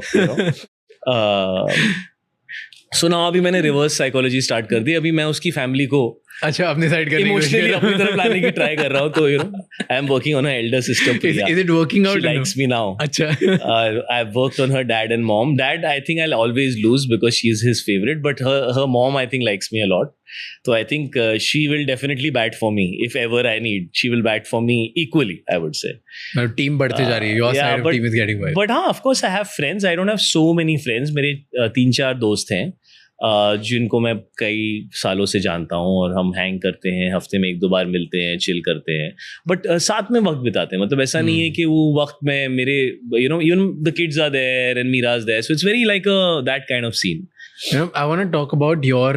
So now अभी मैंने रिवर्स साइकोलॉजी स्टार्ट कर दी. अभी मैं उसकी फैमिली को अच्छा अपने साइड करने की इमोशनली अपनी तरफ लाने की ट्राई कर रहा हूँ. तो I am working on Elder sister. Is it working out? She likes me now. अच्छा. I've worked on her dad and mom. Dad, I think I'll always lose because she's his favorite, but her mom I think likes me a lot. So I think she will definitely bat for me if ever I need. She will bat for me equally, I would say. Team बढ़ते जा रही है. Your side of team is getting better. But हाँ, of course I have friends. I don't have so many friends. मेरे 3-4 दोस्त हैं जिनको मैं कई सालों से जानता हूँ और हम हैंग करते हैं, हफ्ते में 1-2 बार मिलते हैं, चिल करते हैं, बट साथ में वक्त बिताते हैं. मतलब ऐसा नहीं है कि वो वक्त में मेरे even the kids are there and Mira's there, so it's very like that kind of scene. I want to talk about your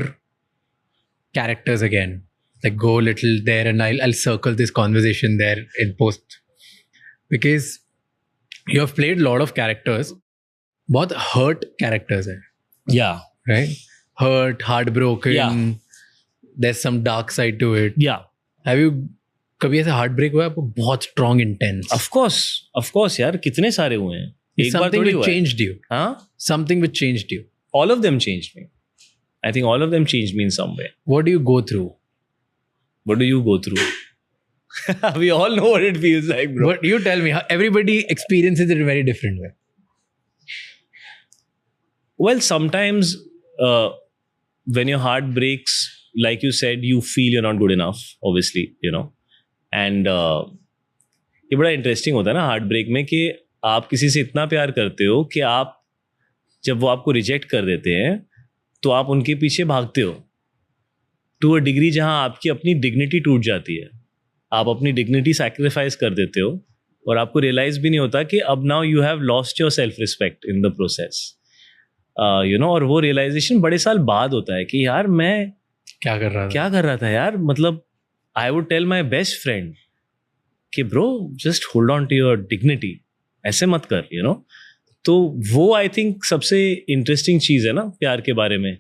characters again, like go a little there, and I'll circle this conversation there in post, because you have played a lot of characters. बहुत hurt characters हैं. Yeah. Right? Hurt, heartbroken. Yeah. There's some dark side to it. Yeah. Have you कभी ऐसा heartbreak हुआ है आपको बहुत strong, intense? Of course यार, कितने सारे हुए हैं. एक बार Something थोड़ी which हुआ है. changed you. हाँ? Something which changed you. All of them changed me. I think all of them changed me in some way. What do you go through? What do you go through? We all know what it feels like, bro. What you tell me? Everybody experiences it in a very different way. Well, sometimes when your heart breaks, like you said, you feel you're not good enough, obviously, you know. And ये बड़ा interesting होता है ना heart break में कि आप किसी से इतना प्यार करते हो कि आप जब वो आपको रिजेक्ट कर देते हैं तो आप उनके पीछे भागते हो टू अ डिग्री जहां आपकी अपनी डिग्निटी टूट जाती है, आप अपनी डिग्निटी सैक्रिफाइस कर देते हो और आपको रियलाइज भी नहीं होता कि अब now you have lost your self respect in the process, you know. और वो रियलाइजेशन बड़े साल बाद होता है कि यार मैं क्या कर रहा था यार. मतलब I would tell my best friend कि bro just hold on to your dignity, ऐसे मत कर, यू नो. तो वो आई थिंक सबसे इंटरेस्टिंग चीज है ना प्यार के बारे में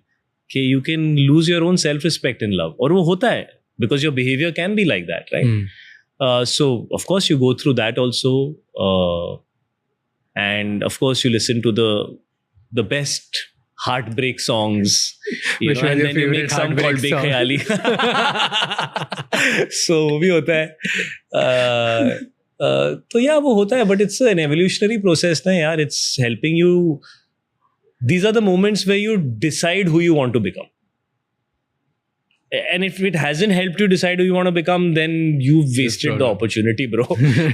कि you can lose your own self respect in love. और वो होता है because your behaviour can be like that, right. So of course you go through that also, and of course you listen to the best heartbreak songs, you Which know, was and your then you make favorite some called heartbreak Bekhayali. So वो भी होता है. तो या वो होता है, but it's an evolutionary process ना यार. It's helping you. These are the moments where you decide who you want to become. And if it hasn't helped you decide who you want to become, then you've wasted the opportunity, bro.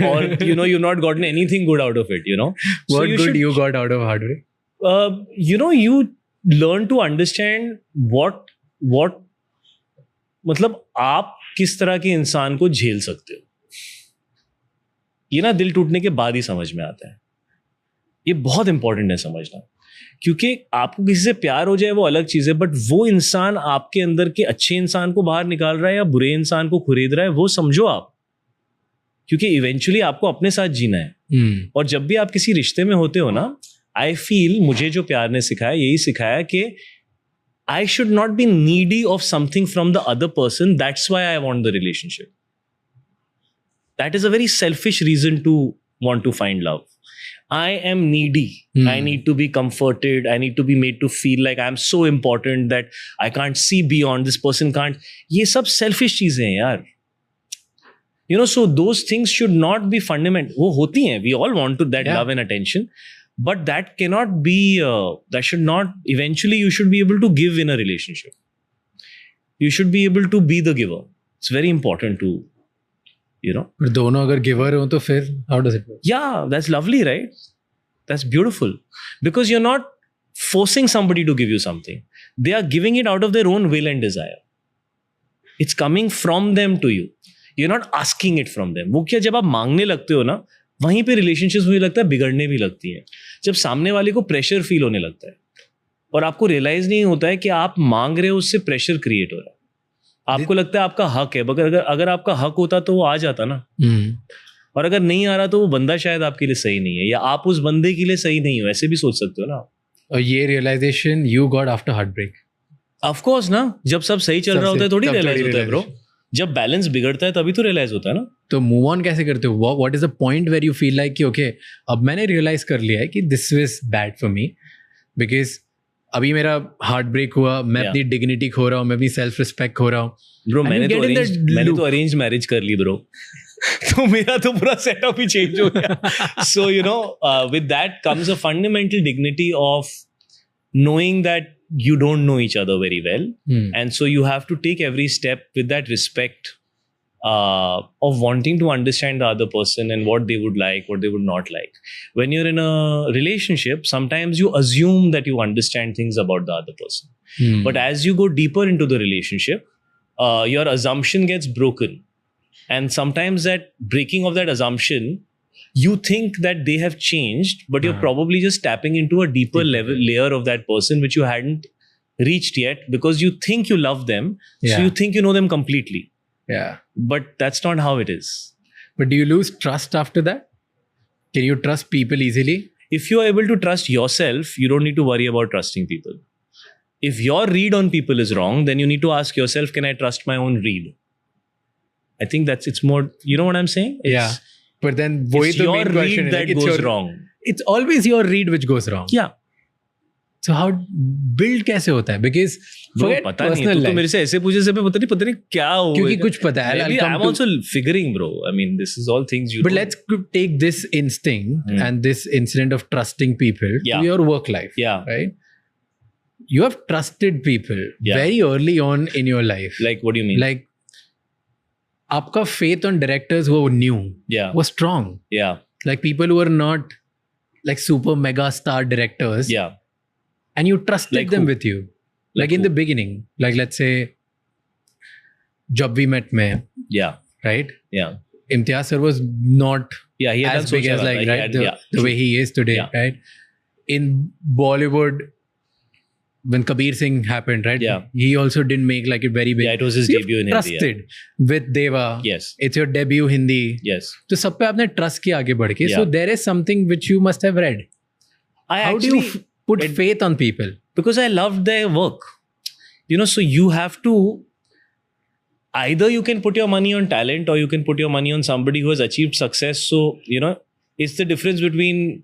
Or you know, you've not gotten anything good out of it, you know. What good you got out of heartbreak? You know, you learn to understand what मतलब आप किस तरह के इंसान को झेल सकते हो. ये ना दिल टूटने के बाद ही समझ में आता है. ये बहुत इंपॉर्टेंट है समझना, क्योंकि आपको किसी से प्यार हो जाए वो अलग चीज है, बट वो इंसान आपके अंदर के अच्छे इंसान को बाहर निकाल रहा है या बुरे इंसान को खरीद रहा है, वो समझो आप. क्योंकि इवेंचुअली आपको अपने साथ जीना है. और जब भी आप किसी रिश्ते में होते हो ना, आई फील मुझे जो प्यार ने सिखाया यही सिखाया कि I should not be needy of something from the other person. That's why I want the relationship. That is a very selfish reason to want to find love. I am needy. I need to be comforted. I need to be made to feel like I'm so important that I can't see beyond. This person can't. ये सब selfish चीजें हैं यार. You know, so those things should not be fundamental. वो होती हैं. We all want to that love and attention. But that cannot be, that should not, eventually you should be able to give in a relationship. You should be able to be the giver. It's very important to, you know. पर दोनों अगर giver हो तो फिर how does it work? Yeah, that's lovely, right? That's beautiful. Because you're not forcing somebody to give you something. They are giving it out of their own will and desire. It's coming from them to you. You're not asking it from them. वो क्या जब आप मांगने लगते हो ना, वहीं पे रिलेशनशिप्स मुझे लगता है बिगड़ने भी लगती हैं. जब सामने वाले को प्रेशर फील होने लगता है और आपको रियलाइज नहीं होता है कि आप मांग रहे हो, उससे प्रेशर क्रिएट हो रहा है. आपको लगता है आपका हक है, अगर आपका हक होता तो वो आ जाता ना. और अगर नहीं आ रहा तो वो बंदा शायद आपके लिए सही नहीं है, या आप उस बंदे के लिए सही नहीं हो, ऐसे भी सोच सकते हो ना. और ये realisation you got after heartbreak. Of course ना, जब सब सही चल रहा होता है थोड़ी रियलाइज होता है ब्रो. जब बैलेंस बिगड़ता है तभी तो रियलाइज होता है ना. तो मूव ऑन कैसे करते हो? What is the point where you feel like कि ओके अब मैंने रियलाइज कर लिया है कि this is bad for me, because अभी मेरा हार्ट ब्रेक हुआ, मैं अपनी डिग्निटी खो रहा हूँ, मैं अपनी सेल्फ रिस्पेक्ट खो रहा हूँ. ब्रो मैंने तो अरेंज मैरिज कर ली ब्रो. तो मेरा तो पूरा सेटअप ही चेंज हो गया. So you know, with that comes a fundamental dignity of knowing that you don't know each other very well. And so you have to take every step with that respect of wanting to understand the other person and what they would like, what they would not like. When you're in a relationship, sometimes you assume that you understand things about the other person. But as you go deeper into the relationship, your assumption gets broken. And sometimes that breaking of that assumption, you think that they have changed, but you're probably just tapping into a deeper layer of that person which you hadn't reached yet, because you think you love them, so you think you know them completely. Yeah. But that's not how it is. But do you lose trust after that? Can you trust people easily? If you are able to trust yourself, you don't need to worry about trusting people. If your read on people is wrong, then you need to ask yourself, can I trust my own read? I think it's more, you know what I'm saying? Yeah. But then it's your read that goes wrong. It's always your read which goes wrong. Yeah. So how build कैसे होता है? Because पता नहीं, तो मेरे से ऐसे पूछे से पता नहीं क्या हो. क्योंकि कुछ पता है. I'm also figuring, bro. I mean, this is all things you. But let's take this instinct and this incident of trusting people to your work life. Yeah. Right. you have trusted people Yeah. very early on in your life. Like, what do you mean? Like, आपका faith on directors who were new Yeah. was strong. Yeah. Like people who were not like super mega star directors, Yeah. and you trusted Like them who? with you. Like Like in who? the beginning, like let's say, Jab We Met mein, Yeah. right? Yeah. Imtiaz sir was not Yeah. He had as done big as Socha like Wala. He right had- the, yeah. the way he is today, Yeah. right? In Bollywood, when Kabir Singh happened, right? Yeah. He also didn't make like it very big. Yeah. It was his So you've debut in Hindi. Yeah. trusted with Deva. Yes. It's your debut Hindi. Yes. तो सब पे आपने trust किया आगे बढ़ के. So Yeah. there is something which you must have read. I How do actually, you put faith on people? because I loved their work. You know, so you have to, either you can put your money on talent or you can put your money on somebody who has achieved success. So, you know, it's the difference between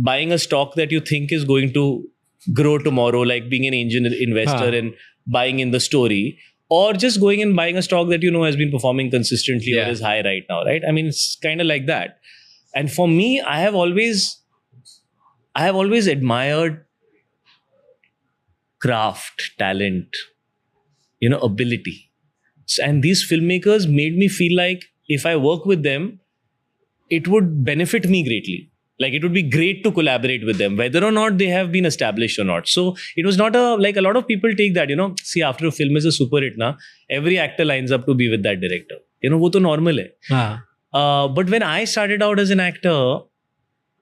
buying a stock that you think is going to grow tomorrow, like being an angel investor and buying in the story, or just going and buying a stock that you know has been performing consistently Yeah. or is high right now, right? I mean, it's kind of like that. And for me, I have always admired craft, talent, you know, ability. And these filmmakers made me feel like if I work with them, it would benefit me greatly. Like it would be great to collaborate with them, whether or not they have been established or not. So it was not like a lot of people take that, you know, see, after a film is a super hit, na, every actor lines up to be with that director. You know, wo to normal hai. But when I started out as an actor,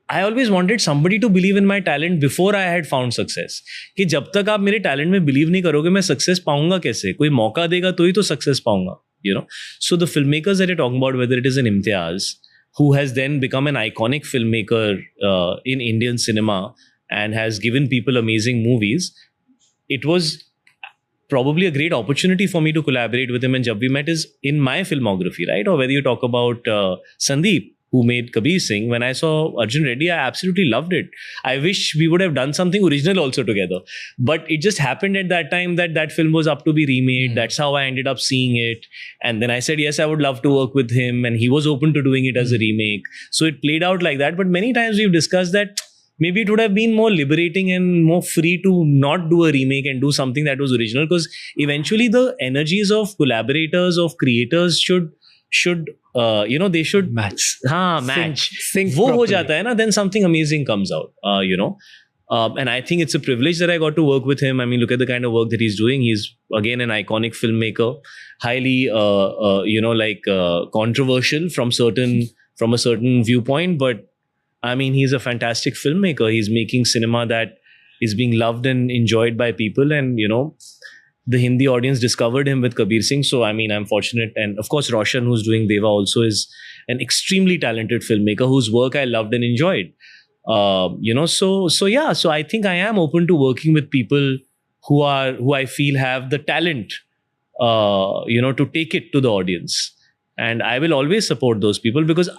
I always wanted somebody to believe in my talent before I had found success. कि जब तक आप मेरे talent में believe नहीं करोगे, मैं success पाऊंगा कैसे? कोई मौका देगा तो ही तो success पाऊंगा, you know. So the filmmakers that you're talking about, whether it is an Imtiaz, who has then become an iconic filmmaker in Indian cinema and has given people amazing movies, it was probably a great opportunity for me to collaborate with him. And Jab We Met is in my filmography, right? Or whether you talk about Sandeep, who made Kabir Singh, when I saw Arjun Reddy, I absolutely loved it. I wish we would have done something original also together. But it just happened at that time that that film was up to be remade. That's how I ended up seeing it. And then I said, yes, I would love to work with him. And he was open to doing it as a remake. So it played out like that. But many times we've discussed that maybe it would have been more liberating and more free to not do a remake and do something that was original. Because eventually the energies of collaborators, of creators should you know, they should match. match. Sync वो हो properly. जाता है ना, then something amazing comes out, you know. And I think it's a privilege that I got to work with him. I mean, look at the kind of work that he's doing. He's again an iconic filmmaker, highly you know, like controversial from a certain viewpoint, but I mean, he's a fantastic filmmaker. He's making cinema that is being loved and enjoyed by people, and you know, the Hindi audience discovered him with Kabir Singh. So, I mean, I'm fortunate. And of course, Roshan, who's doing Deva, also is an extremely talented filmmaker whose work I loved and enjoyed. You know, so yeah. So I think I am open to working with people who I feel have the talent, you know, to take it to the audience. And I will always support those people because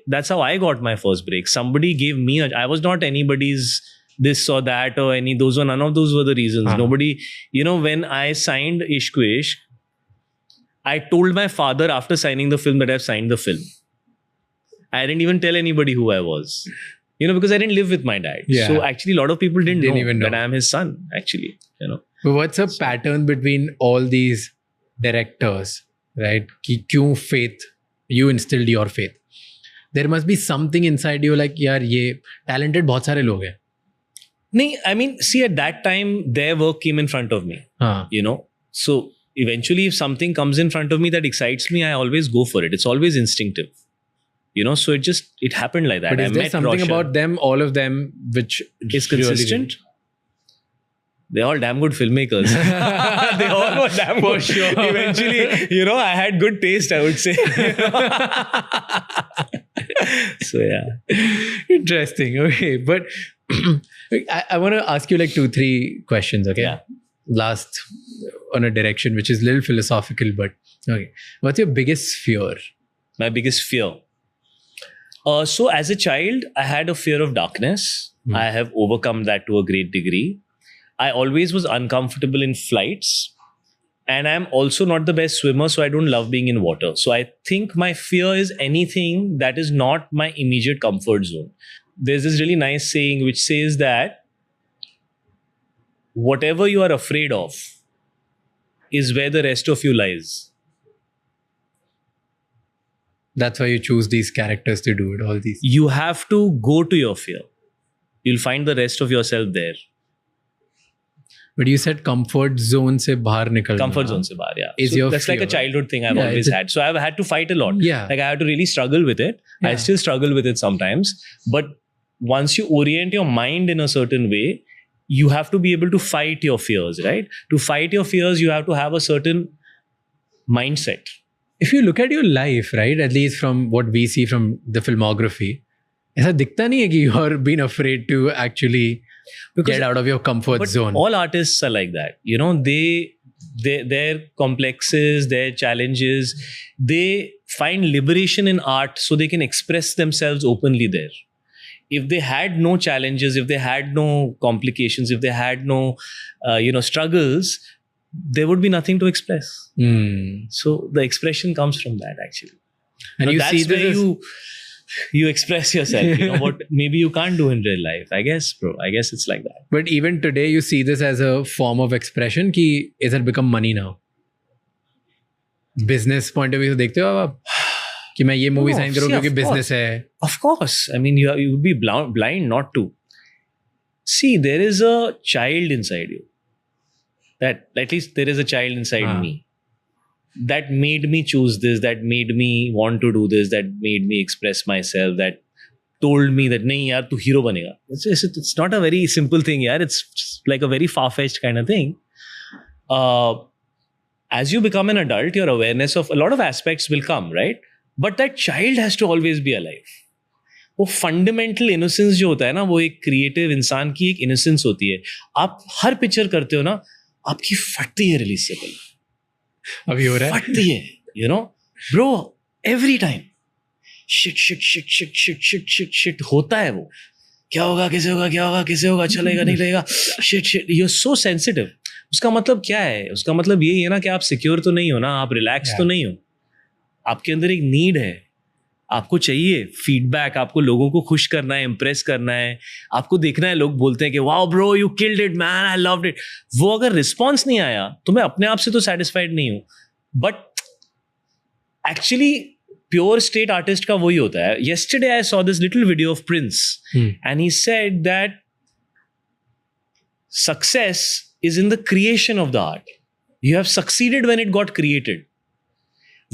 that's how I got my first break. Somebody gave me I was not anybody's this or that or none of those were the reasons. Nobody, you know, when I signed Ishq Vish, I told my father after signing the film that I've signed the film. I didn't even tell anybody who I was, you know, because I didn't live with my dad. Yeah. So actually a lot of people didn't even know that I'm his son, actually, you know. But what's a pattern between all these directors, right? कि क्यों faith, you instilled your faith. There must be something inside you like, यार ये talented बहुत सारे लोग हैं. I mean, see, at that time, their work came in front of me, you know. So eventually, if something comes in front of me that excites me, I always go for it. It's always instinctive, you know. So it happened like that. But is I there met something Roshan. about them, all of them, which Is really- consistent? They're all damn good filmmakers. They all were damn For good. sure. Eventually, you know, I had good taste, I would say. So, yeah. Interesting. Okay. But I want to ask you like 2-3 questions. Okay. Yeah. Last on a direction, which is a little philosophical, but okay. What's your biggest fear? My biggest fear. So, as a child, I had a fear of darkness. I have overcome that to a great degree. I always was uncomfortable in flights. And I'm also not the best swimmer, so I don't love being in water. So I think my fear is anything that is not my immediate comfort zone. There's this really nice saying which says that whatever you are afraid of is where the rest of you lies. That's why you choose these characters to do it, all these. You have to go to your fear. You'll find the rest of yourself there. But you said comfort zone se bahar nikalna. Comfort zone se bahar, yeah. Is So your that's like a fear. childhood thing I've always had. So I've had to fight a lot. Yeah. Like I had to really struggle with it. I Yeah. still struggle with it sometimes. But once you orient your mind in a certain way, you have to be able to fight your fears, right? To fight your fears, you have to have a certain mindset. If you look at your life, right, at least from what we see from the filmography, ऐसा दिखता नहीं है कि you're been afraid to actually Because- get out of your comfort But zone. all artists are like that. You know, their complexes, their challenges, they find liberation in art so they can express themselves openly there. If they had no challenges, if they had no complications, if they had no, struggles, there would be nothing to express. Hmm. So the expression comes from that, actually. And Now you that's see this where as- you express yourself. You know what maybe you can't do in real life. I guess, bro. I guess it's like that. But even today, you see this as a form of expression कि it has become money now. Business point of view से देखते हो आप कि मैं ये movie No, sign करूँ see, क्योंकि of business course. है. Of course. I mean, you would be blind not to. See, there is a child inside you. That at least there is a child inside Ah. me. That made me choose this, that made me want to do this, that made me express myself, that told me that nahi yaar tu hero banega. It's not a very simple thing yaar. It's just like a very far-fetched kind of thing. As you become an adult, your awareness of a lot of aspects will come, right? But that child has to always be alive. वो fundamental innocence जो होता है ना, वो एक creative इंसान की एक इनोसेंस होती है. आप हर पिक्चर करते हो ना, आपकी फटती है रिलीज से पहले. अभी हो रहा है. फटती है, you know, bro, every time. Shit होता है वो. क्या होगा, कैसे होगा, क्या होगा, कैसे होगा, चलेगा, नहीं लगेगा. Shit, you're so sensitive. उसका मतलब क्या है? उसका मतलब यही है ना कि आप सिक्योर तो नहीं हो ना, आप रिलैक्स तो नहीं हो. आपके अंदर एक नीड है. आपको चाहिए फीडबैक, आपको लोगों को खुश करना है, इम्प्रेस करना है, आपको देखना है लोग बोलते हैं कि wow bro you killed it man, I loved it. वो अगर रिस्पॉन्स नहीं आया तो मैं अपने आप से तो सेटिस्फाइड नहीं हूं. But actually pure state artist का वही होता है. Yesterday I saw this little video of Prince and he said that success is in the creation of the art. You have succeeded when it got created.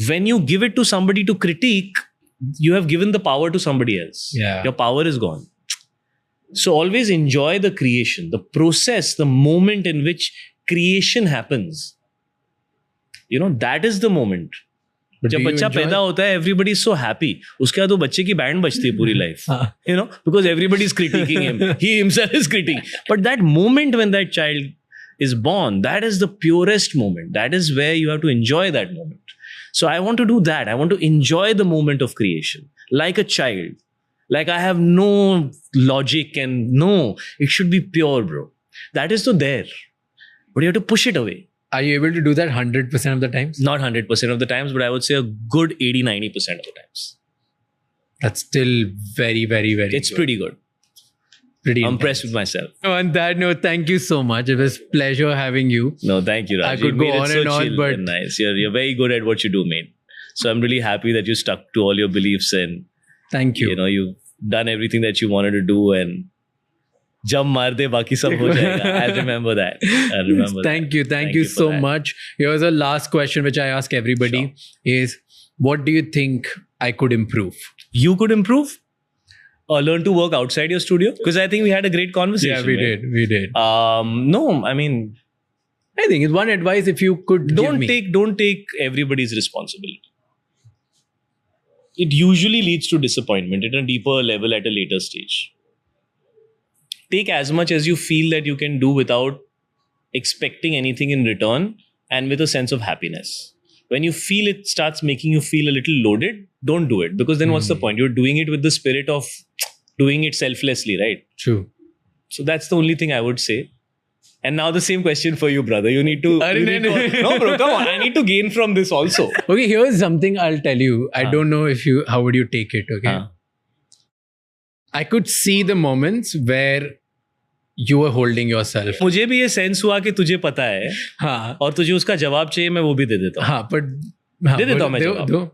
When you give it to somebody to critique, you have given the power to somebody else. Yeah. Your power is gone. So always enjoy the creation, the process, the moment in which creation happens. You know, that is the moment. But जब do you बच्चा enjoy- पैदा होता है, everybody is so happy. उसके बाद वो बच्चे की बैंड बजती है पूरी life. You know, because everybody is critiquing him. He himself is critiquing. But that moment when that child is born, that is the purest moment. That is where you have to enjoy that moment. So I want to do that. I want to enjoy the moment of creation like a child. Like I have no logic and no, it should be pure, bro. That is so there. But you have to push it away. Are you able to do that 100% of the times? Not 100% of the times, but I would say a good 80-90% of the times. That's still very, very, very It's good. pretty good. Pretty I'm intense. impressed with myself. On that note, thank you so much. It was pleasure having you. No, thank you, Raj. I You could go made it on so and on, chill but- and nice. You're very good at what you do, mate. So I'm really happy that you stuck to all your beliefs and Thank you. you know you've done everything that you wanted to do and jump maar de baki sab ho jayega. I remember that. I remember Thank that. you. Thank you for so that. much. Here's a last question which I ask everybody is what do you think I could improve? You could improve. Learn to work outside your studio because I think we had a great conversation. Yeah, we right? did. We did. No, I mean, I think it's one advice if you could give don't me. take everybody's responsibility. It usually leads to disappointment at a deeper level at a later stage. Take as much as you feel that you can do without expecting anything in return and with a sense of happiness. When you feel it starts making you feel a little loaded, don't do it because then what's the point? You're doing it with the spirit of doing it selflessly, right? True. So that's the only thing I would say. And now the same question for you, brother. You need to... no, bro, come on. I need to gain from this also. Okay, here's something I'll tell you. I don't know if you how would you take it, okay? I could see the moments where you were holding yourself. मुझे भी ये sense हुआ कि तुझे पता है हाँ और तुझे उसका जवाब चाहिए, मैं वो भी दे देता हूँ। हाँ but दे देता हूँ मैं जवाब।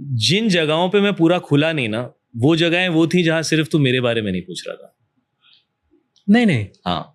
जिन जगहों पे मैं पूरा खुला नहीं ना, वो जगहें वो थी जहां सिर्फ तू मेरे बारे में नहीं पूछ रहा था। नहीं हाँ,